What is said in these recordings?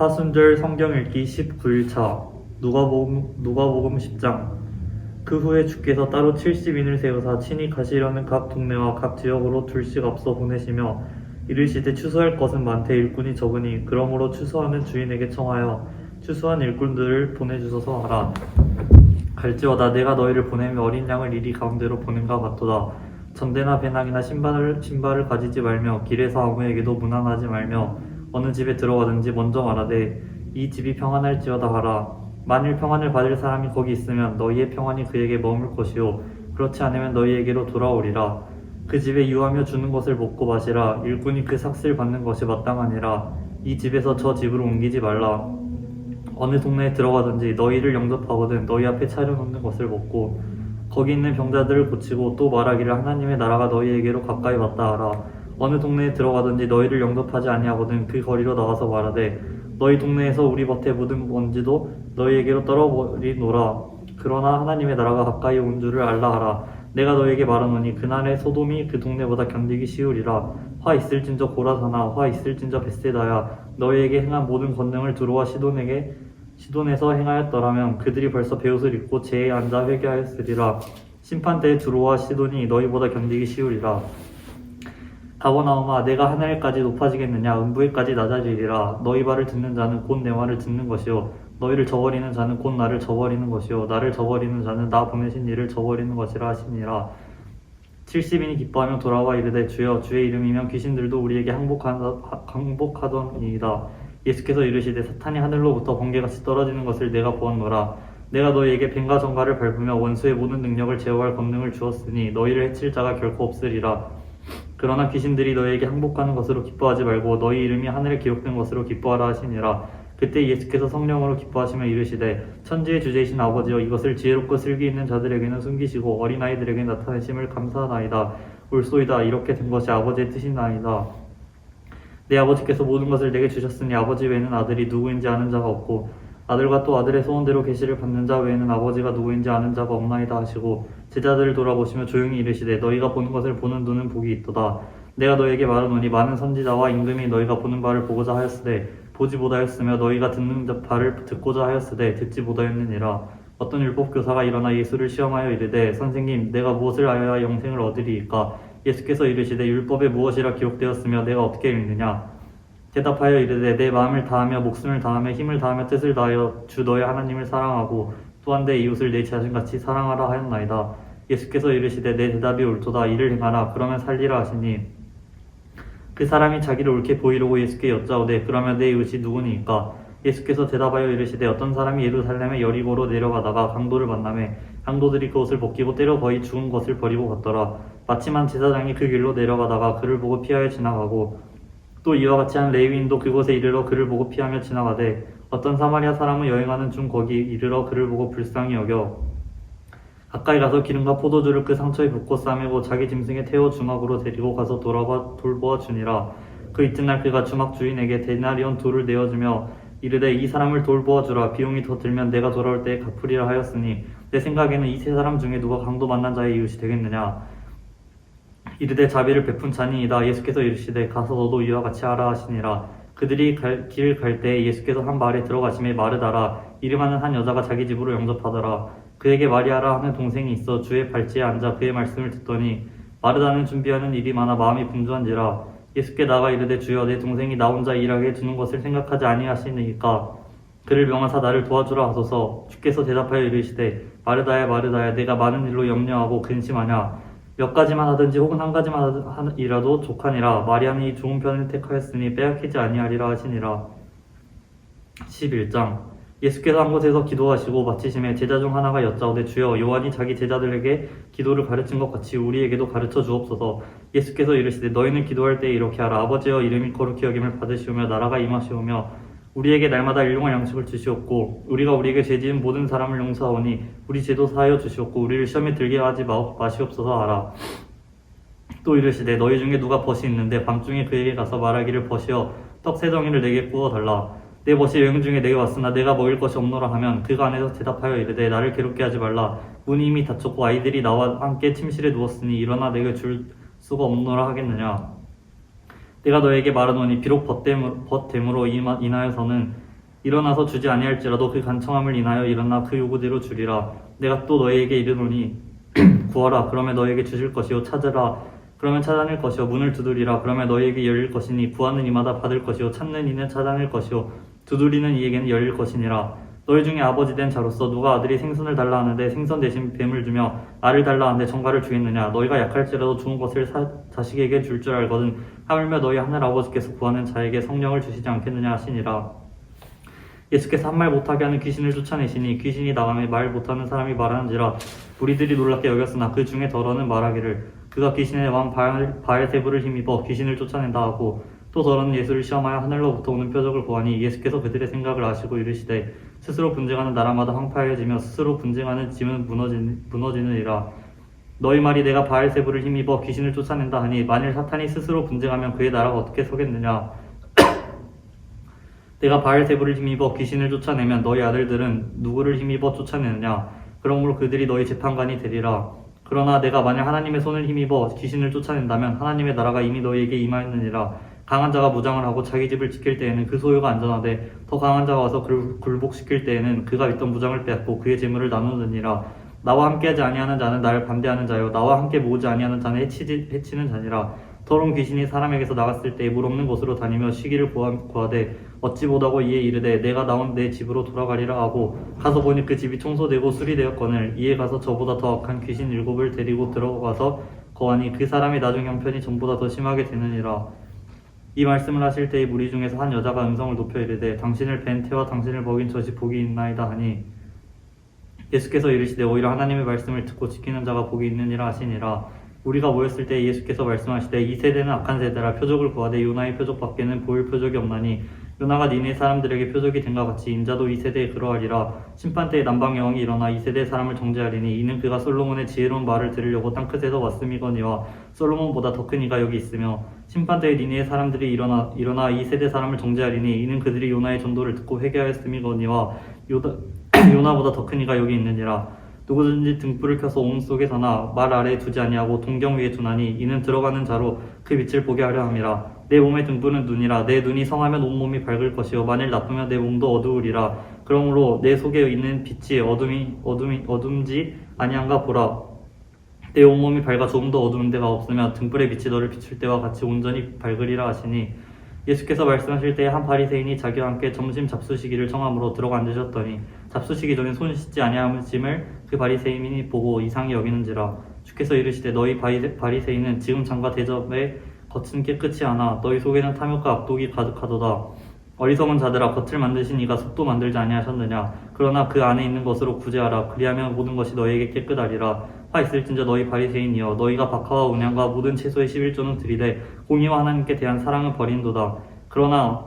사순절 성경 읽기 19일차 누가복음 10장. 그 후에 주께서 따로 70인을 세우사 친히 가시려는 각 동네와 각 지역으로 둘씩 앞서 보내시며 이르시되 추수할 것은 많되 일꾼이 적으니 그러므로 추수하는 주인에게 청하여 추수한 일꾼들을 보내주소서 하라. 갈지어다 내가 너희를 보내며 어린 양을 이리 가운데로 보낸과 같도다. 전대나 배낭이나 신발을 가지지 말며 길에서 아무에게도 문안하지 말며 어느 집에 들어가든지 먼저 말하되 이 집이 평안할지어다 하라. 만일 평안을 받을 사람이 거기 있으면 너희의 평안이 그에게 머물 것이요 그렇지 않으면 너희에게로 돌아오리라. 그 집에 유하며 주는 것을 먹고 마시라. 일꾼이 그 삭슬 받는 것이 마땅하니라. 이 집에서 저 집으로 옮기지 말라. 어느 동네에 들어가든지 너희를 영접하거든 너희 앞에 차려놓는 것을 먹고 거기 있는 병자들을 고치고 또 말하기를 하나님의 나라가 너희에게로 가까이 왔다 하라. 어느 동네에 들어가든지 너희를 영접하지 아니하거든 그 거리로 나가서 말하되 너희 동네에서 우리 밭에 묻은 먼지도 너희에게로 떨어버리노라. 그러나 하나님의 나라가 가까이 온 줄을 알라 하라. 내가 너희에게 말하노니 그날에 소돔이 그 동네보다 견디기 쉬우리라. 화 있을진저 고라사나 화 있을진저 벳세다야. 너희에게 행한 모든 권능을 두로와 시돈에서 행하였더라면 그들이 벌써 베옷을 입고 재에 앉아 회개하였으리라. 심판때에 두로와 시돈이 너희보다 견디기 쉬우리라. 가버나움아 내가 하늘까지 높아지겠느냐 음부에까지 낮아지리라. 너희 말을 듣는 자는 곧 내 말을 듣는 것이요 너희를 저버리는 자는 곧 나를 저버리는 것이요 나를 저버리는 자는 나 보내신 이를 저버리는 것이라 하시니라. 70인이 기뻐하며 돌아와 이르되 주여 주의 이름이면 귀신들도 우리에게 항복하더니이다. 예수께서 이르시되 사탄이 하늘로부터 번개같이 떨어지는 것을 내가 보았노라. 내가 너희에게 뱀과 정갈을 밟으며 원수의 모든 능력을 제어할 권능을 주었으니 너희를 해칠 자가 결코 없으리라. 그러나 귀신들이 너희에게 항복하는 것으로 기뻐하지 말고 너희 이름이 하늘에 기록된 것으로 기뻐하라 하시니라. 그때 예수께서 성령으로 기뻐하시며 이르시되 천지의 주제이신 아버지여 이것을 지혜롭고 슬기 있는 자들에게는 숨기시고 어린아이들에게 나타내심을 감사하나이다. 옳소이다. 이렇게 된 것이 아버지의 뜻이나이다. 내 아버지께서 모든 것을 내게 주셨으니 아버지 외에는 아들이 누구인지 아는 자가 없고 아들과 또 아들의 소원대로 계시를 받는 자 외에는 아버지가 누구인지 아는 자가 없나이다 하시고 제자들을 돌아보시며 조용히 이르시되 너희가 보는 것을 보는 눈은 복이 있도다. 내가 너희에게 말하노니 많은 선지자와 임금이 너희가 보는 바를 보고자 하였으되 보지 못하였으며 너희가 듣는 바를 듣고자 하였으되 듣지 못하였느니라. 어떤 율법교사가 일어나 예수를 시험하여 이르되 선생님 내가 무엇을 하여야 영생을 얻으리이까. 예수께서 이르시되 율법에 무엇이라 기록되었으며 내가 어떻게 읽느냐. 대답하여 이르되 내 마음을 다하며 목숨을 다하며 힘을 다하며 뜻을 다하여 주 너의 하나님을 사랑하고 또한 내 이웃을 내 자신같이 사랑하라 하였나이다. 예수께서 이르시되 내 대답이 옳도다. 이를 행하라. 그러면 살리라 하시니 그 사람이 자기를 옳게 보이려고 예수께 여짜오되 그러면 내 이웃이 누구니이까. 예수께서 대답하여 이르시되 어떤 사람이 예루살렘의 여리고로 내려가다가 강도를 만나매 강도들이 그 옷을 벗기고 때려 거의 죽은 것을 버리고 갔더라. 마침한 제사장이 그 길로 내려가다가 그를 보고 피하여 지나가고 또 이와 같이 한 레위인도 그곳에 이르러 그를 보고 피하며 지나가되 어떤 사마리아 사람은 여행하는 중 거기 이르러 그를 보고 불쌍히 여겨 가까이 가서 기름과 포도주를 그 상처에 붓고 싸매고 자기 짐승에 태워 주막으로 데리고 가서 돌보아 주니라. 그 이튿날 그가 주막 주인에게 데나리온 둘을 내어주며 이르되 이 사람을 돌보아 주라. 비용이 더 들면 내가 돌아올 때에 갚으리라 하였으니 내 생각에는 이 세 사람 중에 누가 강도 만난 자의 이웃이 되겠느냐. 이르되 자비를 베푼 자니이다. 예수께서 이르시되 가서 너도 이와 같이 하라 하시니라. 그들이 길 갈 때 예수께서 한 마을에 들어가심에 마르다라 이름하는 한 여자가 자기 집으로 영접하더라. 그에게 마리아라 하는 동생이 있어 주의 발치에 앉아 그의 말씀을 듣더니 마르다는 준비하는 일이 많아 마음이 분주한지라. 예수께 나가 이르되 주여 내 동생이 나 혼자 일하게 두는 것을 생각하지 아니하시니까 그를 명하사 나를 도와주라 하소서. 주께서 대답하여 이르시되 마르다야 마르다야 내가 많은 일로 염려하고 근심하냐. 몇 가지만 하든지 혹은 한 가지만 이라도 족하니라. 마리아는 이 좋은 편을 택하였으니 빼앗기지 아니하리라 하시니라. 11장. 예수께서 한 곳에서 기도하시고 마치심에 제자 중 하나가 여짜오되 주여 요한이 자기 제자들에게 기도를 가르친 것 같이 우리에게도 가르쳐 주옵소서. 예수께서 이르시되 너희는 기도할 때 이렇게 하라. 아버지여 이름이 거룩히 여김을 받으시오며 나라가 임하시오며 우리에게 날마다 일용할 양식을 주시옵고 우리가 우리에게 죄지은 모든 사람을 용서하오니 우리 죄도 사하여 주시옵고 우리를 시험에 들게 하지 마시옵소서 하라. 또 이르시되 너희 중에 누가 벗이 있는데 밤중에 그에게 가서 말하기를 벗이여 떡 세 덩이를 내게 구워 달라. 내 벗이 여행 중에 내게 왔으나 내가 먹을 것이 없노라 하면 그가 안에서 대답하여 이르되 나를 괴롭게 하지 말라. 문이 이미 닫혔고 아이들이 나와 함께 침실에 누웠으니 일어나 내게 줄 수가 없노라 하겠느냐. 내가 너에게 말하노니 비록 벗됨으로 인하여서는 일어나서 주지 아니할지라도 그 간청함을 인하여 일어나 그 요구대로 주리라. 내가 또 너희에게 이르노니 구하라 그러면 너희에게 주실 것이요 찾으라 그러면 찾아낼 것이요 문을 두드리라 그러면 너희에게 열릴 것이니 구하는 이마다 받을 것이요 찾는 이는 찾아낼 것이요 두드리는 이에게는 열릴 것이니라. 너희 중에 아버지 된 자로서 누가 아들이 생선을 달라 하는데 생선 대신 뱀을 주며 알을 달라 하는데 정갈을 주겠느냐. 너희가 약할지라도 좋은 것을 자식에게 줄 줄 알거든 하물며 너희 하늘 아버지께서 구하는 자에게 성령을 주시지 않겠느냐 하시니라. 예수께서 한 말 못하게 하는 귀신을 쫓아내시니 귀신이 나가매 말 못하는 사람이 말하는지라. 무리들이 놀랍게 여겼으나 그 중에 더러는 말하기를 그가 귀신의 왕 바알세불을 힘입어 귀신을 쫓아낸다 하고, 또 더러는 예수를 시험하여 하늘로부터 오는 표적을 보아니 예수께서 그들의 생각을 아시고 이르시되 스스로 분쟁하는 나라마다 황폐해지며 스스로 분쟁하는 짐은 무너지느니라. 너희 말이 내가 바알세불을 힘입어 귀신을 쫓아낸다 하니 만일 사탄이 스스로 분쟁하면 그의 나라가 어떻게 서겠느냐. 내가 바알세불을 힘입어 귀신을 쫓아내면 너희 아들들은 누구를 힘입어 쫓아내느냐. 그러므로 그들이 너희 재판관이 되리라. 그러나 내가 만일 하나님의 손을 힘입어 귀신을 쫓아낸다면 하나님의 나라가 이미 너희에게 임하였느니라. 강한 자가 무장을 하고 자기 집을 지킬 때에는 그 소유가 안전하되 더 강한 자가 와서 그를 굴복시킬 때에는 그가 있던 무장을 빼앗고 그의 재물을 나누느니라. 나와 함께하지 아니하는 자는 나를 반대하는 자요 나와 함께 모으지 아니하는 자는 해치는 자니라. 더러운 귀신이 사람에게서 나갔을 때에 물 없는 곳으로 다니며 쉬기를 구하되 얻지 못하고 이에 이르되 내가 나온 내 집으로 돌아가리라 하고 가서 보니 그 집이 청소되고 수리되었거늘 이에 가서 저보다 더 악한 귀신 7을 데리고 들어가서 거하니 그 사람의 나중 형편이 전보다 더 심하게 되느니라. 이 말씀을 하실 때에 무리 중에서 한 여자가 음성을 높여 이르되 당신을 뵌 태와 당신을 먹인 젖이 복이 있나이다 하니 예수께서 이르시되 오히려 하나님의 말씀을 듣고 지키는 자가 복이 있느니라 하시니라. 우리가 모였을 때 예수께서 말씀하시되 이 세대는 악한 세대라. 표적을 구하되 요나의 표적밖에는 보일 표적이 없나니 요나가 니네 사람들에게 표적이 된과 같이 인자도 이 세대에 그러하리라. 심판때에 남방 여왕이 일어나 이 세대의 사람을 정죄하리니 이는 그가 솔로몬의 지혜로운 말을 들으려고 땅끝에서 왔음이거니와 솔로몬보다 더 큰 이가 여기 있으며 심판때에 니네의 사람들이 일어나 이 세대 사람을 정죄하리니 이는 그들이 요나의 전도를 듣고 회개하였음이거니와 요나보다 더 큰 이가 여기 있느니라. 누구든지 등불을 켜서 온 속에서나 말 아래에 두지 아니하고 동경 위에 두나니 이는 들어가는 자로 그 빛을 보게 하려 함이라. 내 몸의 등불은 눈이라. 내 눈이 성하면 온몸이 밝을 것이요 만일 나쁘면 내 몸도 어두우리라. 그러므로 내 속에 있는 빛이 어둠지 아니한가 보라. 내 온몸이 밝아 조금도 어두운 데가 없으며 등불의 빛이 너를 비출 때와 같이 온전히 밝으리라 하시니 예수께서 말씀하실 때에 한 바리새인이 자기와 함께 점심 잡수시기를 청함으로 들어가 앉으셨더니 잡수시기 전에 손 씻지 아니하심을 그 바리새인이 보고 이상히 여기는지라. 주께서 이르시되 너희 바리새인은 지금 장과 대접의 겉은 깨끗이 하나 너희 속에는 탐욕과 악독이 가득하도다. 어리석은 자들아 겉을 만드신 이가 속도 만들지 아니하셨느냐. 그러나 그 안에 있는 것으로 구제하라. 그리하면 모든 것이 너희에게 깨끗하리라. 화 있을진저 너희 바리새인이여 너희가 박하와 운양과 모든 채소의 11조는 드리되 공의와 하나님께 대한 사랑은 버린도다. 그러나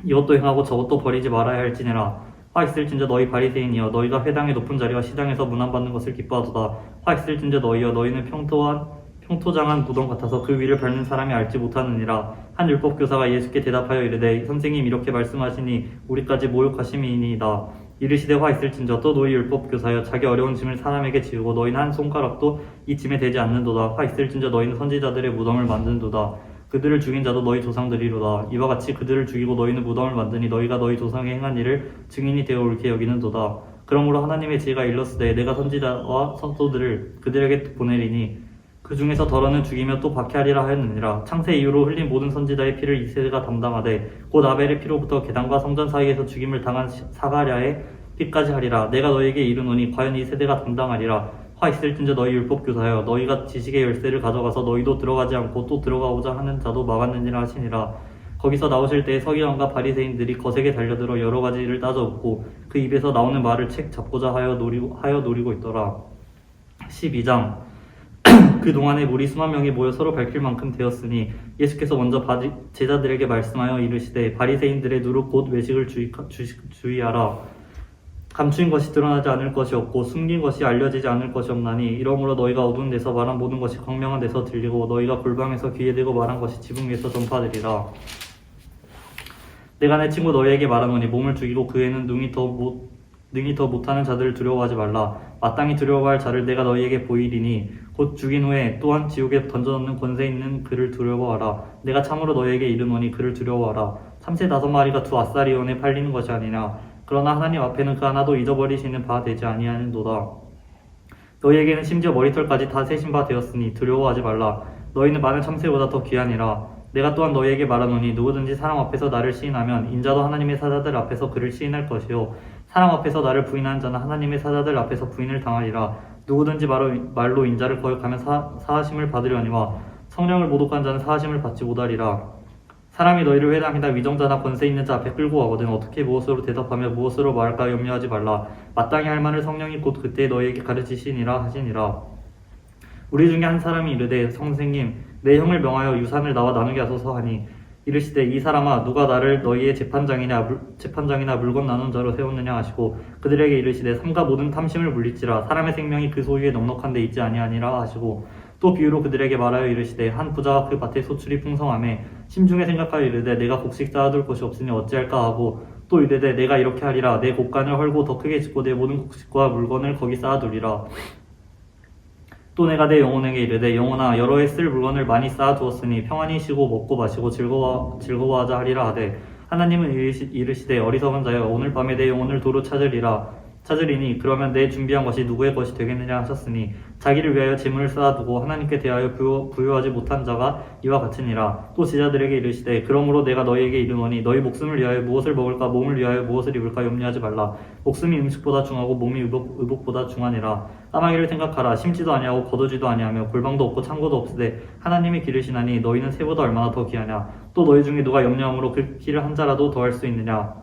이것도 행하고 저것도 버리지 말아야 할지니라. 화 있을진저 너희 바리새인이여 너희가 회당의 높은 자리와 시장에서 문안받는 것을 기뻐하도다. 화 있을진저 너희여 너희는 평토장한 무덤 같아서 그 위를 밟는 사람이 알지 못하느니라. 한 율법교사가 예수께 대답하여 이르되 선생님 이렇게 말씀하시니 우리까지 모욕하심이니이다. 이르시되 화 있을진저 또 너희 율법교사여 자기 어려운 짐을 사람에게 지우고 너희는 한 손가락도 이 짐에 대지 않는도다. 화 있을진저 너희는 선지자들의 무덤을 만든도다. 그들을 죽인 자도 너희 조상들이로다. 이와 같이 그들을 죽이고 너희는 무덤을 만드니 너희가 너희 조상이 행한 일을 증인이 되어 옳게 여기는도다. 그러므로 하나님의 지혜가 일렀으되 내가 선지자와 선도들을 그들에게 보내리니 그 중에서 더러는 죽이며 또 박해하리라 하였느니라. 창세 이후로 흘린 모든 선지자의 피를 이 세대가 담당하되 곧 아벨의 피로부터 계단과 성전 사이에서 죽임을 당한 사가랴의 피까지 하리라. 내가 너희에게 이르노니 과연 이 세대가 담당하리라. 화 있을진저 너희 율법교사여 너희가 지식의 열쇠를 가져가서 너희도 들어가지 않고 또 들어가고자 하는 자도 막았느니라 하시니라. 거기서 나오실 때에 서기관과 바리새인들이 거세게 달려들어 여러 가지를 따져묻고 그 입에서 나오는 말을 책 잡고자 하여 노리고 있더라. 12장 그 동안에 무리 수만 명이 모여 서로 밝힐 만큼 되었으니 예수께서 먼저 제자들에게 말씀하여 이르시되 바리새인들의 누룩 곧 외식을 주의하라. 감추인 것이 드러나지 않을 것이 없고 숨긴 것이 알려지지 않을 것이 없나니 이러므로 너희가 어두운 데서 말한 모든 것이 광명한 데서 들리고 너희가 골방에서 귀에 대고 말한 것이 지붕 위에서 전파되리라. 내가 내 친구 너희에게 말하노니 몸을 죽이고 그에는 능히 더 못하는 자들을 두려워하지 말라. 마땅히 두려워할 자를 내가 너희에게 보이리니 곧 죽인 후에 또한 지옥에 던져넣는 권세 있는 그를 두려워하라. 내가 참으로 너희에게 이르노니 그를 두려워하라. 참새 5마리가 두 아사리온에 팔리는 것이 아니냐. 그러나 하나님 앞에는 그 하나도 잊어버리시는 바 되지 아니하는도다. 너희에게는 심지어 머리털까지 다 세신 바 되었으니 두려워하지 말라. 너희는 많은 참새보다 더 귀하니라. 내가 또한 너희에게 말하노니 누구든지 사람 앞에서 나를 시인하면 인자도 하나님의 사자들 앞에서 그를 시인할 것이요 사람 앞에서 나를 부인하는 자는 하나님의 사자들 앞에서 부인을 당하리라. 누구든지 말로 인자를 거역하면 사하심을 받으려니와 성령을 모독한 자는 사하심을 받지 못하리라. 사람이 너희를 회당이나 위정자나 권세 있는 자 앞에 끌고 가거든 어떻게 무엇으로 대답하며 무엇으로 말할까 염려하지 말라. 마땅히 할 말을 성령이 곧 그때 너희에게 가르치시니라 하시니라. 우리 중에 한 사람이 이르되 선생님 내 형을 명하여 유산을 나와 나누게 하소서 하니 이르시되 이 사람아 누가 나를 너희의 재판장이나 물건 나눈 자로 세웠느냐 하시고 그들에게 이르시되 삼가 모든 탐심을 물리치라. 사람의 생명이 그 소유에 넉넉한 데 있지 아니하니라 하시고 또 비유로 그들에게 말하여 이르시되 한 부자가 그 밭에 소출이 풍성하매 심중에 생각하여 이르되 내가 곡식 쌓아둘 곳이 없으니 어찌할까 하고 또 이르되 내가 이렇게 하리라. 내 곡간을 헐고 더 크게 짓고 내 모든 곡식과 물건을 거기 쌓아두리라. 또 내가 내 영혼에게 이르되 영혼아 여러 해 쓸 물건을 많이 쌓아두었으니 평안히 쉬고 먹고 마시고 즐거워하자 하리라 하되 하나님은 이르시되 어리석은 자여 오늘 밤에 내 영혼을 도로 찾으리니 그러면 내 준비한 것이 누구의 것이 되겠느냐 하셨으니 자기를 위하여 재물을 쌓아두고 하나님께 대하여 부요하지 못한 자가 이와 같으니라. 또 제자들에게 이르시되 그러므로 내가 너희에게 이르노니 너희 목숨을 위하여 무엇을 먹을까 몸을 위하여 무엇을 입을까 염려하지 말라. 목숨이 음식보다 중하고 몸이 의복보다 중하니라. 까마귀를 생각하라. 심지도 아니하고 거두지도 아니하며 골방도 없고 창고도 없으되 하나님이 기르시나니 너희는 새보다 얼마나 더 귀하냐. 또 너희 중에 누가 염려함으로 그 길을 한 자라도 더할 수 있느냐.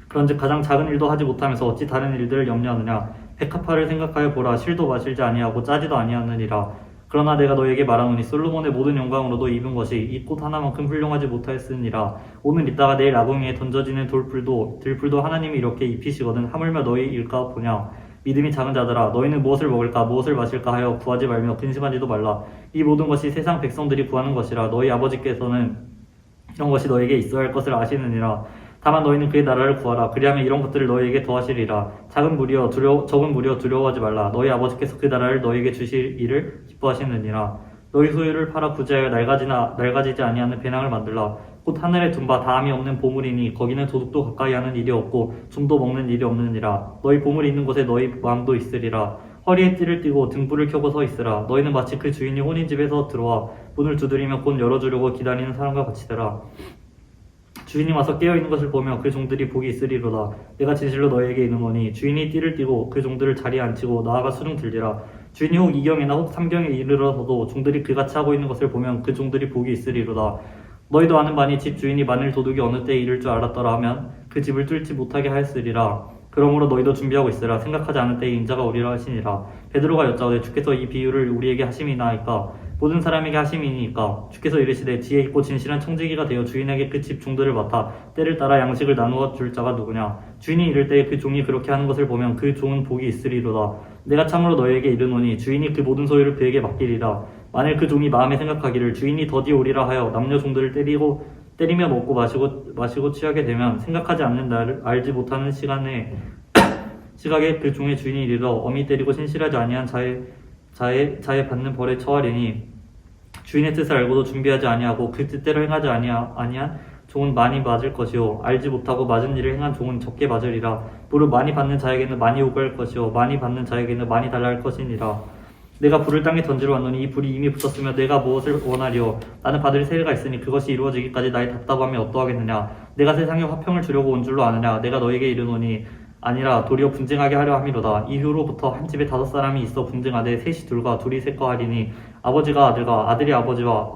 그런즉 가장 작은 일도 하지 못하면서 어찌 다른 일들을 염려하느냐. 백합화를 생각하여 보라. 실도 마실지 아니하고 짜지도 아니하느니라. 그러나 내가 너희에게 말하노니 솔로몬의 모든 영광으로도 입은 것이 이 꽃 하나만큼 훌륭하지 못하였으니라. 오늘 있다가 내일 아궁이에 던져지는 들풀도 하나님이 이렇게 입히시거든 하물며 너희일까 보냐. 믿음이 작은 자들아 너희는 무엇을 먹을까 무엇을 마실까 하여 구하지 말며 근심하지도 말라. 이 모든 것이 세상 백성들이 구하는 것이라. 너희 아버지께서는 이런 것이 너희에게 있어야 할 것을 아시느니라. 다만 너희는 그의 나라를 구하라. 그리하면 이런 것들을 너희에게 더하시리라. 적은 무리여 두려워하지 말라. 너희 아버지께서 그 나라를 너희에게 주실 일을 기뻐하시느니라. 너희 소유를 팔아 구제하여 낡아지지 아니하는 배낭을 만들라. 곧 하늘에 둔 바 다함이 없는 보물이니 거기는 도둑도 가까이 하는 일이 없고 좀도 먹는 일이 없느니라. 너희 보물이 있는 곳에 너희 마음도 있으리라. 허리에 띠를 띠고 등불을 켜고 서 있으라. 너희는 마치 그 주인이 혼인 집에서 들어와 문을 두드리며 곧 열어주려고 기다리는 사람과 같이 되라. 주인이 와서 깨어있는 것을 보며 그 종들이 복이 있으리로다. 내가 진실로 너희에게 이르노니 주인이 띠를 띠고 그 종들을 자리에 앉히고 나아가 수중 들리라. 주인이 혹 2경이나 혹 3경에 이르러서도 종들이 그같이 하고 있는 것을 보면 그 종들이 복이 있으리로다. 너희도 아는 바니 집 주인이 만일 도둑이 어느 때에 이를 줄 알았더라 하면 그 집을 뚫지 못하게 하였으리라. 그러므로 너희도 준비하고 있으라. 생각하지 않을 때에 인자가 오리라 하시니라. 베드로가 여짜오되 주께서 이 비유를 우리에게 하심이나이까. 모든 사람에게 하심이니까. 주께서 이르시되 지혜 있고 진실한 청지기가 되어 주인에게 그 집 종들을 맡아 때를 따라 양식을 나누어 줄 자가 누구냐. 주인이 이를 때에 그 종이 그렇게 하는 것을 보면 그 종은 복이 있으리로다. 내가 참으로 너희에게 이르노니 주인이 그 모든 소유를 그에게 맡기리라. 만일 그 종이 마음에 생각하기를 주인이 더디 오리라 하여 남녀 종들을 때리며 먹고 마시고 취하게 되면 생각하지 않는 나를 알지 못하는 시각에 그 종의 주인이 이르러 엄히 때리고 신실하지 아니한 자의 받는 벌에 처하리니 주인의 뜻을 알고도 준비하지 아니하고 그 뜻대로 행하지 아니한 종은 많이 맞을 것이요 알지 못하고 맞은 일을 행한 종은 적게 맞으리라. 무릇 많이 받는 자에게는 많이 요구할 것이요 많이 받는 자에게는 많이 달라 할 것이니라. 내가 불을 땅에 던지러 왔노니 이 불이 이미 붙었으며 내가 무엇을 원하리요. 나는 받을 세례가 있으니 그것이 이루어지기까지 나의 답답함이 어떠하겠느냐. 내가 세상에 화평을 주려고 온 줄로 아느냐. 내가 너에게 이르노니 아니라 도리어 분쟁하게 하려 함이로다. 이후로부터 한 집에 5사람이 있어 분쟁하되 셋이 둘과 둘이 셋과 하리니 아버지가 아들과 아들이 아버지와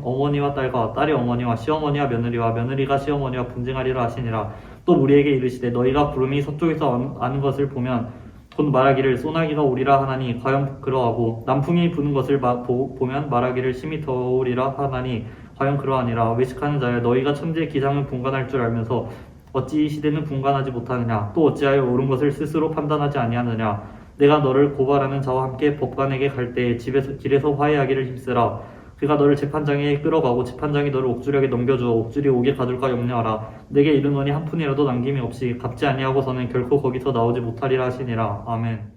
어머니와 딸과 딸이 어머니와 시어머니와 며느리와 며느리가 시어머니와 분쟁하리라 하시니라. 또 우리에게 이르시되 너희가 구름이 서쪽에서 아는 것을 보면 곧 말하기를 소나기가 오리라 하나니 과연 그러하고 남풍이 부는 것을 보면 말하기를 심히 더우리라 하나니 과연 그러하니라. 외식하는 자여 너희가 천지의 기상을 분간할 줄 알면서 어찌 이 시대는 분간하지 못하느냐. 또 어찌하여 옳은 것을 스스로 판단하지 아니하느냐. 내가 너를 고발하는 자와 함께 법관에게 갈 때에 길에서 화해하기를 힘쓰라. 그가 너를 재판장에 끌어가고 재판장이 너를 옥주력에 넘겨주어 옥줄이 옥에 가둘까 염려하라. 내게 이르노니 한 푼이라도 남김이 없이 갚지 아니하고서는 결코 거기서 나오지 못하리라 하시니라. 아멘.